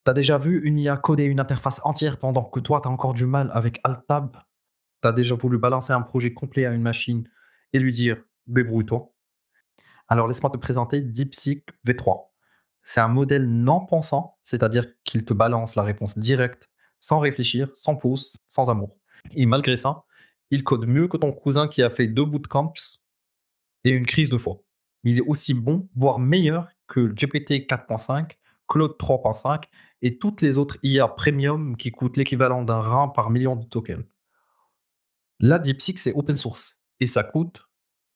T'as déjà vu une IA coder une interface entière pendant que toi, t'as encore du mal avec Alt-Tab? T'as déjà voulu balancer un projet complet à une machine et lui dire débrouille-toi? Alors laisse-moi te présenter DeepSeek V3. C'est un modèle non pensant, c'est-à-dire qu'il te balance la réponse directe, sans réfléchir, sans pause, sans amour. Et malgré ça, il code mieux que ton cousin qui a fait 2 bootcamps et une crise de foi. Il est aussi bon, voire meilleur que GPT 4.5, Claude 3.5 et toutes les autres IA premium qui coûtent l'équivalent d'un rein par million de tokens. La DeepSeek, c'est open source et ça coûte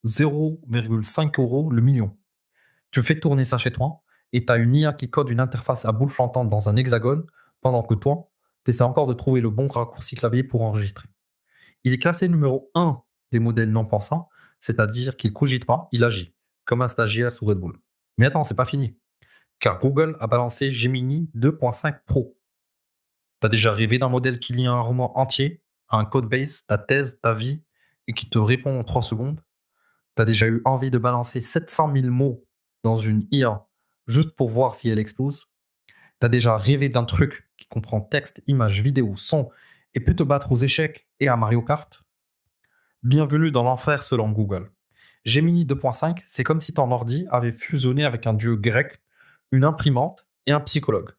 0,5 euros le million. Tu fais tourner ça chez toi et tu as une IA qui code une interface à boule flottante dans un hexagone pendant que toi, tu essaies encore de trouver le bon raccourci clavier pour enregistrer. Il est classé numéro un des modèles non pensants, c'est-à-dire qu'il ne cogite pas, il agit, comme un stagiaire sous Red Bull. Mais attends, c'est pas fini, car Google a balancé Gemini 2.5 Pro. T'as déjà rêvé d'un modèle qui lit un roman entier, un code base, ta thèse, ta vie, et qui te répond en 3 secondes? T'as déjà eu envie de balancer 700 000 mots dans une IA juste pour voir si elle explose? T'as déjà rêvé d'un truc qui comprend texte, image, vidéo, son, et peut te battre aux échecs et à Mario Kart? Bienvenue dans l'enfer selon Google. Gemini 2.5, c'est comme si ton ordi avait fusionné avec un dieu grec, une imprimante et un psychologue.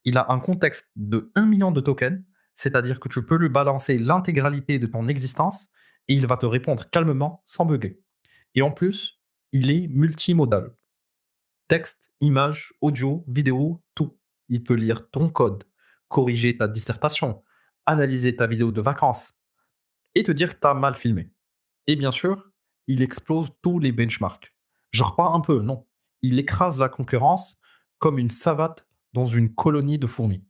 Il a un contexte de 1 million de tokens, c'est-à-dire que tu peux lui balancer l'intégralité de ton existence et il va te répondre calmement sans bugger. Et en plus, il est multimodal. Texte, image, audio, vidéo, tout. Il peut lire ton code, corriger ta dissertation, analyser ta vidéo de vacances et te dire que tu as mal filmé. Et bien sûr, il explose tous les benchmarks. Genre pas un peu, non. Il écrase la concurrence comme une savate dans une colonie de fourmis.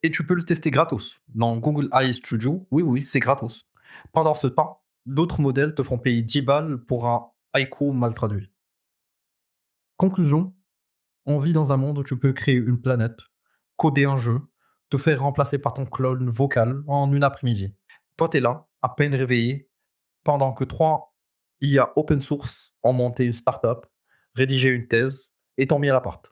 Et tu peux le tester gratos. Dans Google AI Studio, oui, oui, c'est gratos. Pendant ce temps, d'autres modèles te font payer 10 balles pour un haïku mal traduit. Conclusion, on vit dans un monde où tu peux créer une planète, coder un jeu, te faire remplacer par ton clone vocal en une après-midi. Toi, t'es là, à peine réveillé, pendant que 3 IA open source ont monté une startup, rédigé une thèse et t'ont mis à l'appart.